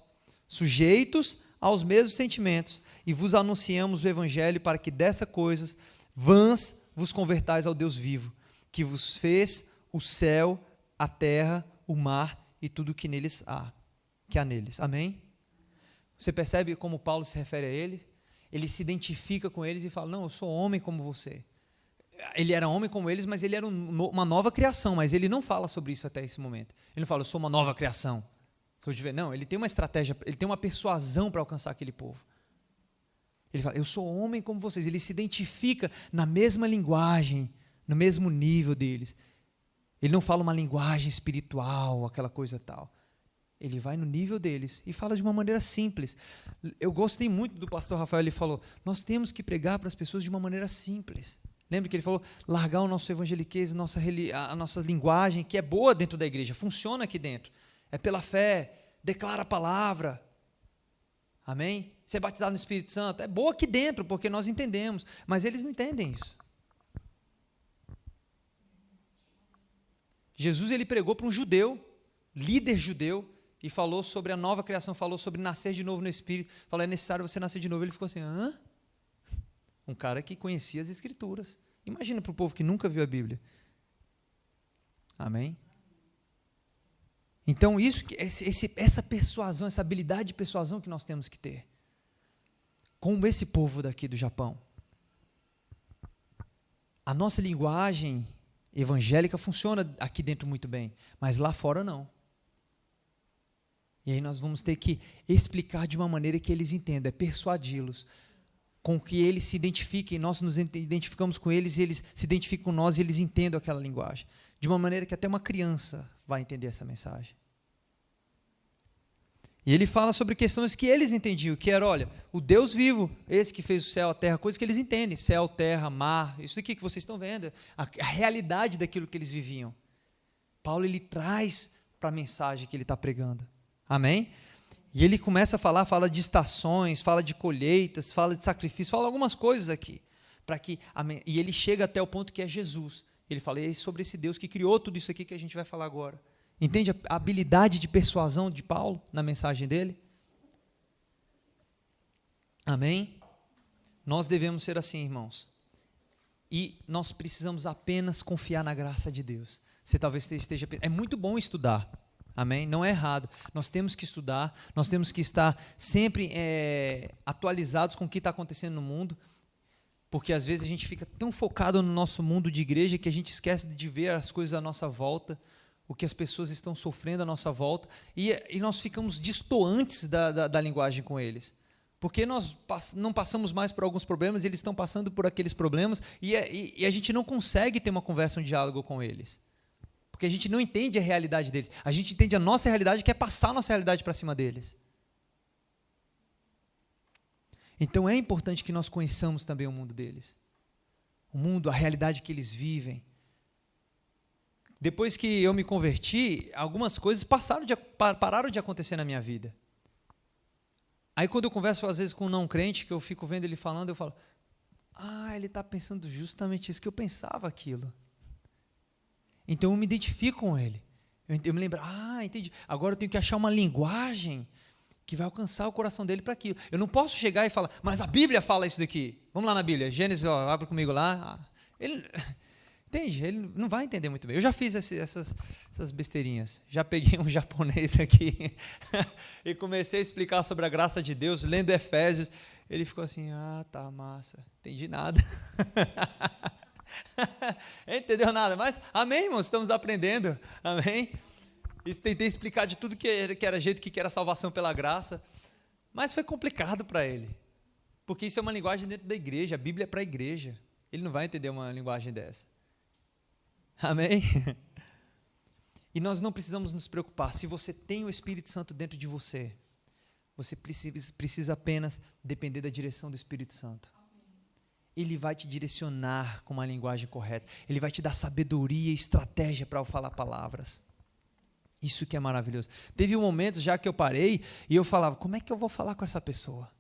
sujeitos aos mesmos sentimentos, e vos anunciamos o evangelho para que dessas coisas vãs vos convertais ao Deus vivo, que vos fez o céu, a terra, o mar e tudo que neles há, que há neles. Amém? Você percebe como Paulo se refere a ele? Ele se identifica com eles e fala, não, eu sou homem como você. Ele era homem como eles, mas ele era uma nova criação, mas ele não fala sobre isso até esse momento. Ele não fala, eu sou uma nova criação. Não, ele tem uma estratégia, ele tem uma persuasão para alcançar aquele povo. Ele fala, eu sou homem como vocês. Ele se identifica na mesma linguagem, no mesmo nível deles. Ele não fala uma linguagem espiritual, aquela coisa tal. Ele vai no nível deles e fala de uma maneira simples. Eu gostei muito do pastor Rafael, ele falou, nós temos que pregar para as pessoas de uma maneira simples. Lembra que ele falou, largar o nosso evangeliquez, a nossa linguagem, que é boa dentro da igreja, funciona aqui dentro. É pela fé, declara a palavra. Amém? Ser batizado no Espírito Santo, é boa aqui dentro, porque nós entendemos, mas eles não entendem isso. Jesus, ele pregou para um judeu, líder judeu, e falou sobre a nova criação, falou sobre nascer de novo no Espírito, falou, é necessário você nascer de novo. Ele ficou assim, hã? Um cara que conhecia as Escrituras. Imagina para o povo que nunca viu a Bíblia. Amém? Então, essa persuasão, essa habilidade de persuasão que nós temos que ter. Como esse povo daqui do Japão. A nossa linguagem evangélica funciona aqui dentro muito bem, mas lá fora não. E aí nós vamos ter que explicar de uma maneira que eles entendam, é persuadi-los, com que eles se identifiquem, nós nos identificamos com eles, e eles se identificam com nós e eles entendam aquela linguagem, de uma maneira que até uma criança vai entender essa mensagem. E ele fala sobre questões que eles entendiam, que era, olha, o Deus vivo, esse que fez o céu, a terra, coisas que eles entendem, céu, terra, mar, isso aqui que vocês estão vendo, a realidade daquilo que eles viviam. Paulo, ele traz para a mensagem que ele está pregando. Amém? E ele começa a falar, fala de estações, fala de colheitas, fala de sacrifício, fala algumas coisas aqui. E ele chega até o ponto que é Jesus. Ele fala, é sobre esse Deus que criou tudo isso aqui que a gente vai falar agora. Entende a habilidade de persuasão de Paulo na mensagem dele? Amém? Nós devemos ser assim, irmãos. E nós precisamos apenas confiar na graça de Deus. Você talvez esteja pensando, é muito bom estudar. Amém? Não é errado. Nós temos que estudar, nós temos que estar sempre atualizados com o que está acontecendo no mundo, porque às vezes a gente fica tão focado no nosso mundo de igreja que a gente esquece de ver as coisas à nossa volta, o que as pessoas estão sofrendo à nossa volta, e nós ficamos distantes da linguagem com eles. Porque nós não passamos mais por alguns problemas, eles estão passando por aqueles problemas, e a gente não consegue ter uma conversa, um diálogo com eles. Porque a gente não entende a realidade deles. A gente entende a nossa realidade, que é passar a nossa realidade para cima deles. Então é importante que nós conheçamos também o mundo deles. O mundo, a realidade que eles vivem. Depois que eu me converti, algumas coisas pararam de acontecer na minha vida. Aí quando eu converso às vezes com um não crente, que eu fico vendo ele falando, eu falo, ele está pensando justamente isso, que eu pensava aquilo. Então eu me identifico com ele. Eu me lembro, entendi. Agora eu tenho que achar uma linguagem que vai alcançar o coração dele para aquilo. Eu não posso chegar e falar, mas a Bíblia fala isso daqui. Vamos lá na Bíblia, Gênesis, abre comigo lá. Entende? Ele não vai entender muito bem. Eu já fiz essas besteirinhas. Já peguei um japonês aqui e comecei a explicar sobre a graça de Deus, lendo Efésios. Ele ficou assim, tá massa, entendi nada. Entendeu nada, mas amém, irmãos, estamos aprendendo, amém? Tentei explicar de tudo que era jeito, que era salvação pela graça, mas foi complicado para ele, porque isso é uma linguagem dentro da igreja, a Bíblia é para a igreja, Ele não vai entender uma linguagem dessa. Amém? E nós não precisamos nos preocupar. Se você tem o Espírito Santo dentro de você, você precisa apenas depender da direção do Espírito Santo. Ele vai te direcionar com uma linguagem correta. Ele vai te dar sabedoria e estratégia para falar palavras. Isso que é maravilhoso. Teve um momento já que eu parei e eu falava, como é que eu vou falar com essa pessoa?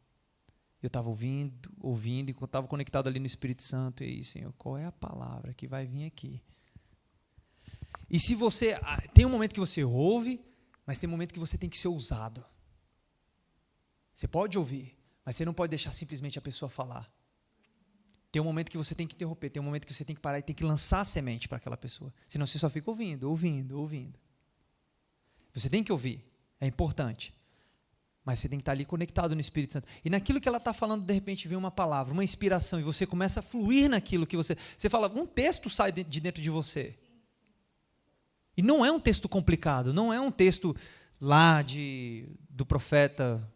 Eu estava ouvindo, e estava conectado ali no Espírito Santo. E aí, Senhor, qual é a palavra que vai vir aqui? E se você... Tem um momento que você ouve, mas tem um momento que você tem que ser ousado. Você pode ouvir, mas você não pode deixar simplesmente a pessoa falar. Tem um momento que você tem que interromper, tem um momento que você tem que parar e tem que lançar a semente para aquela pessoa. Senão você só fica ouvindo. Você tem que ouvir, é importante. Mas você tem que estar ali conectado no Espírito Santo. E naquilo que ela está falando, de repente vem uma palavra, uma inspiração, e você começa a fluir naquilo que você... Você fala, um texto sai de dentro de você. E não é um texto complicado, não é um texto lá do profeta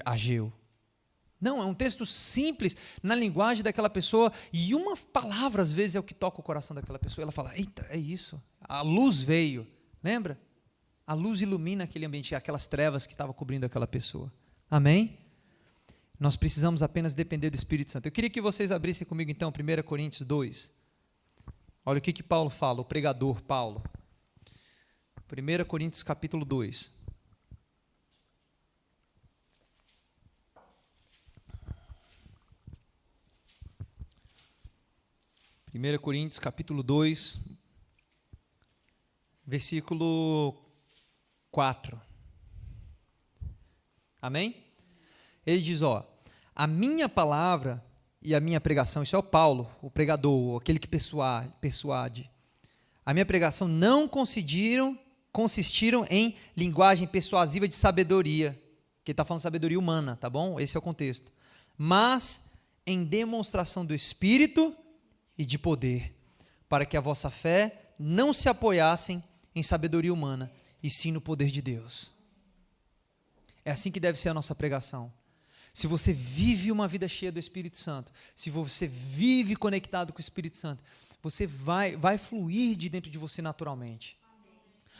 Ageu. Não, é um texto simples, na linguagem daquela pessoa, e uma palavra, às vezes, é o que toca o coração daquela pessoa. Ela fala, eita, é isso. A luz veio, lembra? A luz ilumina aquele ambiente, aquelas trevas que estavam cobrindo aquela pessoa. Amém? Nós precisamos apenas depender do Espírito Santo. Eu queria que vocês abrissem comigo, então, 1 Coríntios 2. Olha o que Paulo fala, o pregador Paulo. 1 Coríntios capítulo 2. 1 Coríntios capítulo 2, versículo 4. Amém? Ele diz, a minha palavra e a minha pregação, isso é o Paulo, o pregador, aquele que persuade. A minha pregação não consistiram em linguagem persuasiva de sabedoria, que está falando sabedoria humana, tá bom? Esse é o contexto. Mas em demonstração do Espírito e de poder, para que a vossa fé não se apoiassem em sabedoria humana, e sim no poder de Deus. É assim que deve ser a nossa pregação. Se você vive uma vida cheia do Espírito Santo, se você vive conectado com o Espírito Santo, você vai fluir de dentro de você naturalmente.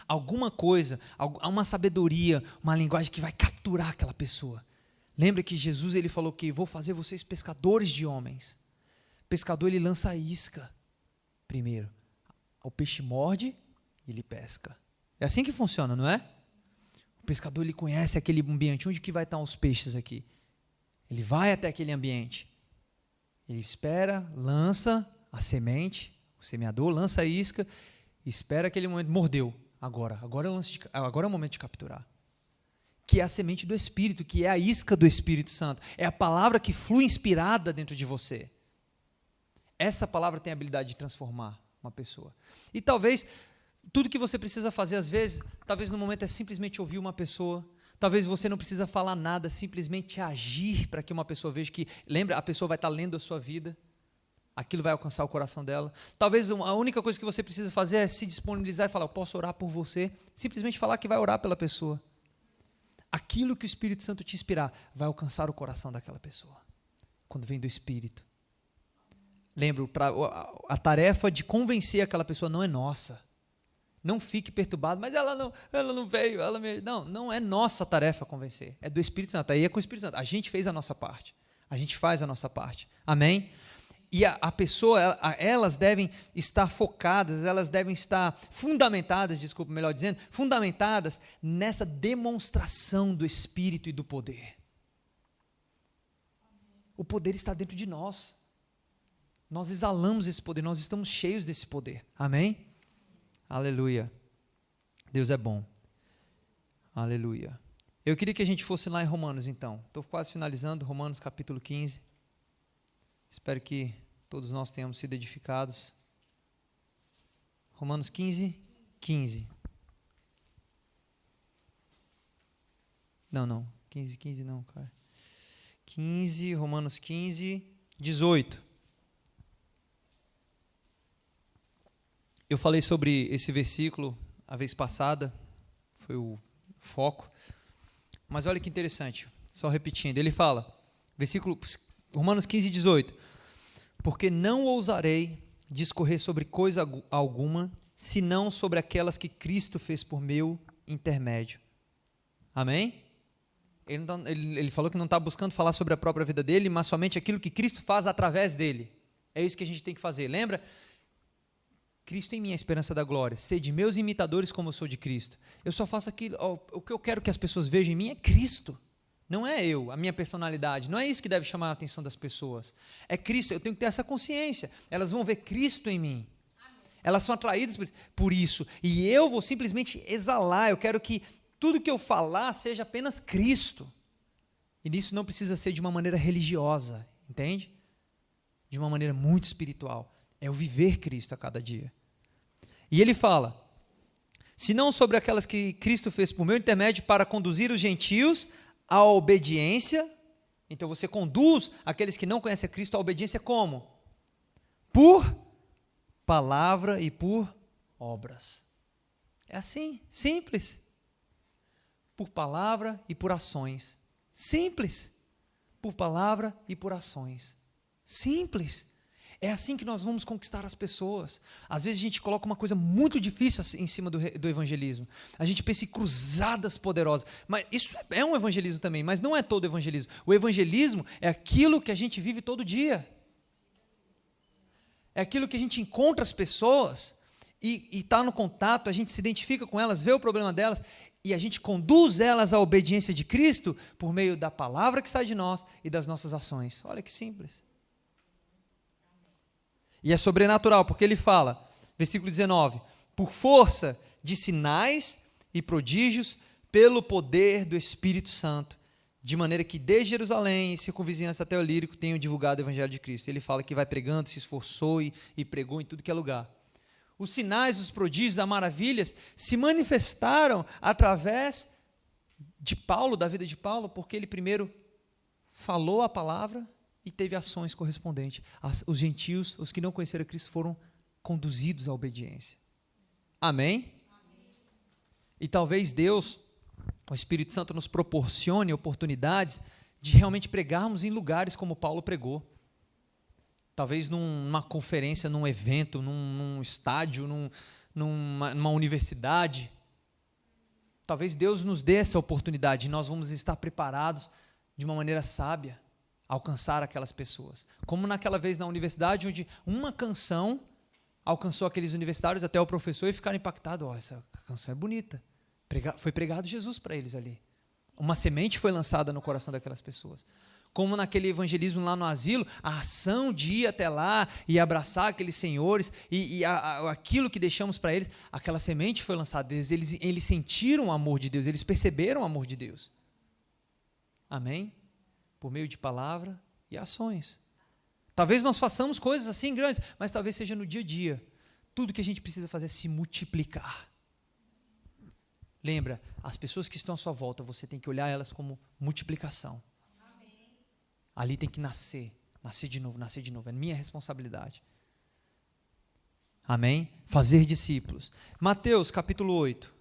Alguma coisa, uma sabedoria, uma linguagem que vai capturar aquela pessoa. Lembra que Jesus ele falou que vou fazer vocês pescadores de homens. Pescador, ele lança a isca primeiro. O peixe morde e ele pesca. É assim que funciona, não é? O pescador, ele conhece aquele ambiente. Onde que vai estar os peixes aqui? Ele vai até aquele ambiente. Ele espera, lança a semente, o semeador lança a isca, espera aquele momento, mordeu. Agora é o momento de capturar. Que é a semente do Espírito, que é a isca do Espírito Santo. É a palavra que flui inspirada dentro de você. Essa palavra tem a habilidade de transformar uma pessoa. E talvez, tudo que você precisa fazer, às vezes, talvez no momento é simplesmente ouvir uma pessoa. Talvez você não precisa falar nada, simplesmente agir para que uma pessoa veja que, lembra, a pessoa vai estar lendo a sua vida. Aquilo vai alcançar o coração dela. Talvez a única coisa que você precisa fazer é se disponibilizar e falar, eu posso orar por você. Simplesmente falar que vai orar pela pessoa. Aquilo que o Espírito Santo te inspirar vai alcançar o coração daquela pessoa. Quando vem do Espírito. Lembra, a tarefa de convencer aquela pessoa não é nossa. Não fique perturbado, mas ela não veio. Não é nossa tarefa convencer. É do Espírito Santo. Aí é com o Espírito Santo. A gente fez a nossa parte. A gente faz a nossa parte. Amém? E a pessoa, elas devem estar focadas, elas devem estar fundamentadas, melhor dizendo, fundamentadas nessa demonstração do Espírito e do poder. O poder está dentro de nós. Nós exalamos esse poder, nós estamos cheios desse poder. Amém? Aleluia. Deus é bom. Aleluia. Eu queria que a gente fosse lá em Romanos, então. Estou quase finalizando, Romanos capítulo 15. Espero que todos nós tenhamos sido edificados. Romanos 15, 15. Não. 15 não, cara. 15, Romanos 15, 18. Eu falei sobre esse versículo a vez passada, foi o foco. Mas olha que interessante, só repetindo, ele fala, versículo Romanos 15, 18. porque não ousarei discorrer sobre coisa alguma, senão sobre aquelas que Cristo fez por meu intermédio. Amém? Ele falou que não está buscando falar sobre a própria vida dele, mas somente aquilo que Cristo faz através dele. É isso que a gente tem que fazer. Lembra? Cristo em mim é a esperança da glória. Sede meus imitadores como eu sou de Cristo. Eu só faço aquilo, o que eu quero que as pessoas vejam em mim é Cristo. Não é eu, a minha personalidade. Não é isso que deve chamar a atenção das pessoas. É Cristo, eu tenho que ter essa consciência. Elas vão ver Cristo em mim. Elas são atraídas por isso. E eu vou simplesmente exalar. Eu quero que tudo que eu falar seja apenas Cristo. E nisso não precisa ser de uma maneira religiosa, entende? De uma maneira muito espiritual. É o viver Cristo a cada dia. E ele fala, se não sobre aquelas que Cristo fez por meu intermédio para conduzir os gentios à obediência. Então você conduz aqueles que não conhecem a Cristo à obediência como? Por palavra e por obras. É assim, simples. Por palavra e por ações. Simples. Por palavra e por ações. Simples. É assim que nós vamos conquistar as pessoas. Às vezes a gente coloca uma coisa muito difícil em cima do evangelismo. A gente pensa em cruzadas poderosas. Mas isso é um evangelismo também, mas não é todo evangelismo. O evangelismo é aquilo que a gente vive todo dia. É aquilo que a gente encontra as pessoas e está no contato, a gente se identifica com elas, vê o problema delas e a gente conduz elas à obediência de Cristo por meio da palavra que sai de nós e das nossas ações. Olha que simples. E é sobrenatural, porque ele fala, versículo 19, por força de sinais e prodígios, pelo poder do Espírito Santo, de maneira que desde Jerusalém e circunvizinhança até o Ilírico tenham divulgado o Evangelho de Cristo. Ele fala que vai pregando, se esforçou e pregou em tudo que é lugar. Os sinais, os prodígios, as maravilhas se manifestaram através de Paulo, da vida de Paulo, porque ele primeiro falou a palavra e teve ações correspondentes. Os gentios, os que não conheceram Cristo, foram conduzidos à obediência. Amém? Amém. E talvez Deus, o Espírito Santo, nos proporcione oportunidades de realmente pregarmos em lugares como Paulo pregou. Talvez numa conferência, num evento, num estádio, numa universidade. Talvez Deus nos dê essa oportunidade e nós vamos estar preparados de uma maneira sábia a alcançar aquelas pessoas. Como naquela vez na universidade, onde uma canção alcançou aqueles universitários até o professor e ficaram impactados. Essa canção é bonita. Foi pregado Jesus para eles ali. Uma semente foi lançada no coração daquelas pessoas. Como naquele evangelismo lá no asilo, a ação de ir até lá e abraçar aqueles senhores e aquilo que deixamos para eles, aquela semente foi lançada. Eles sentiram o amor de Deus, eles perceberam o amor de Deus. Amém? Por meio de palavra e ações. Talvez nós façamos coisas assim grandes, mas talvez seja no dia a dia. Tudo que a gente precisa fazer é se multiplicar. Lembra, as pessoas que estão à sua volta, você tem que olhar elas como multiplicação. Amém. Ali tem que nascer de novo, é minha responsabilidade. Amém? Fazer discípulos. Mateus capítulo 8,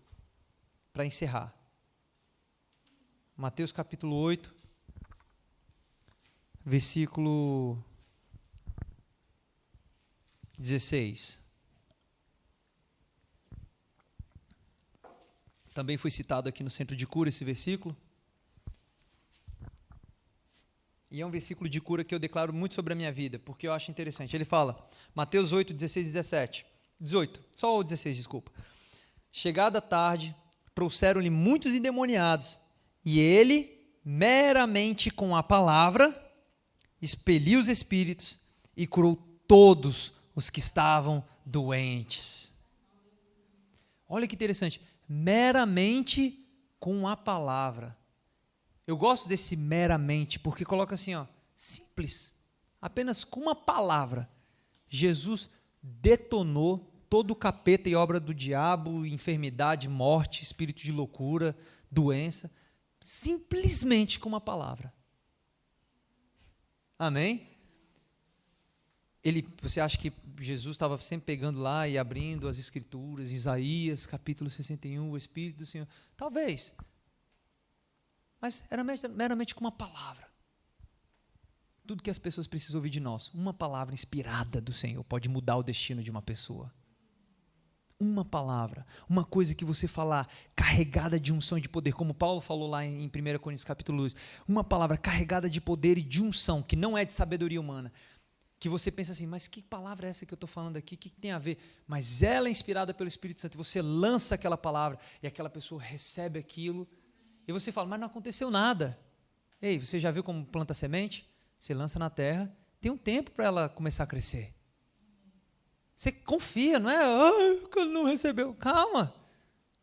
para encerrar. Mateus capítulo 8, versículo 16. Também foi citado aqui no Centro de Cura esse versículo. E é um versículo de cura que eu declaro muito sobre a minha vida, porque eu acho interessante. Ele fala, Mateus 8, 16 e 17. 18, só o 16, desculpa. Chegada a tarde, trouxeram-lhe muitos endemoniados, e ele, meramente com a palavra, expeliu os espíritos e curou todos os que estavam doentes. Olha que interessante. Meramente com a palavra. Eu gosto desse meramente, porque coloca assim, ó, simples. Apenas com uma palavra, Jesus detonou todo o capeta e obra do diabo, enfermidade, morte, espírito de loucura, doença, simplesmente com uma palavra. Amém? Você acha que Jesus estava sempre pegando lá e abrindo as escrituras, Isaías, capítulo 61, o Espírito do Senhor? Talvez. Mas era meramente com uma palavra. tudo que as pessoas precisam ouvir de nós. Uma palavra inspirada do Senhor pode mudar o destino de uma pessoa. Uma palavra, uma coisa que você falar carregada de unção e de poder, como Paulo falou lá em 1 Coríntios capítulo 2, uma palavra carregada de poder e de unção, que não é de sabedoria humana, que você pensa assim, mas que palavra é essa que eu estou falando aqui, o que tem a ver? Mas ela é inspirada pelo Espírito Santo, você lança aquela palavra e aquela pessoa recebe aquilo, e você fala, mas não aconteceu nada. Ei, você já viu como planta semente? Você lança na terra, tem um tempo para ela começar a crescer. Você confia, não é? Quando não recebeu. Calma.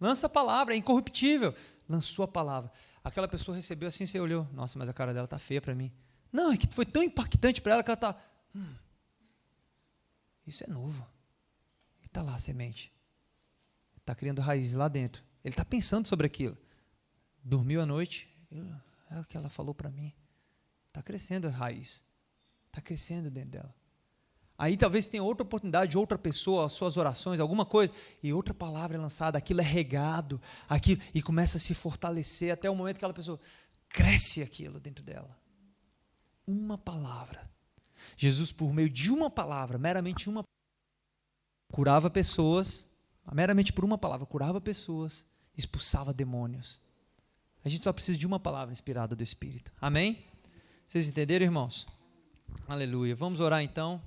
Lança a palavra, é incorruptível. Lançou a palavra. Aquela pessoa recebeu assim, você olhou. Nossa, mas a cara dela está feia para mim. Não, é que foi tão impactante para ela que ela está... Isso é novo. Está lá a semente. Está criando raízes lá dentro. Ele está pensando sobre aquilo. Dormiu à noite. É o que ela falou para mim. Está crescendo a raiz. Está crescendo dentro dela. Aí talvez tenha outra oportunidade, outra pessoa, as suas orações, alguma coisa, e outra palavra é lançada, aquilo é regado, aquilo, e começa a se fortalecer até o momento que aquela pessoa cresce aquilo dentro dela. Uma palavra. Jesus, por meio de uma palavra, meramente uma palavra, curava pessoas, meramente por uma palavra, curava pessoas, expulsava demônios. A gente só precisa de uma palavra inspirada do Espírito. Amém? Vocês entenderam, irmãos? Aleluia. Vamos orar então.